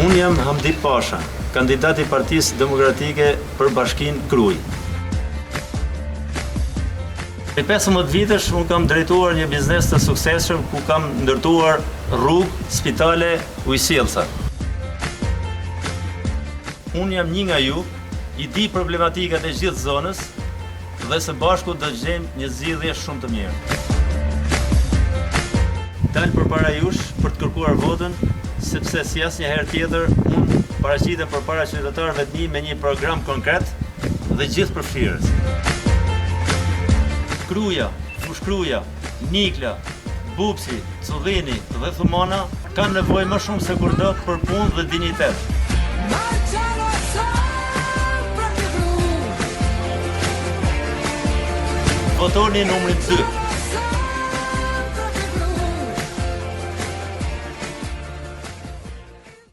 Unë jam Hamdi Pasha, kandidat i Partisë Demokratike për Bashkinë Kruj. Për 15 vitesh unë kam drejtuar një biznes të suksesshëm ku kam ndërtuar rrugë, spitale, ujësjellsa. Unë jam një nga ju, i di problematikat e gjithë zonës dhe së bashku do të gjejmë një zgjidhje shumë të mirë. Dal përpara jush për të kërkuar votën, sepse si asnjëherë tjetër unë paraqitem përpara qytetarëve të mi me një program konkret dhe gjithëpërfshirës. Kruja, Fushkruja, Nikla, Bupsi, Cullini dhe Thumana kanë nevojë më shumë se kurdo për punë dhe dinjitet. Votoni numrin 2.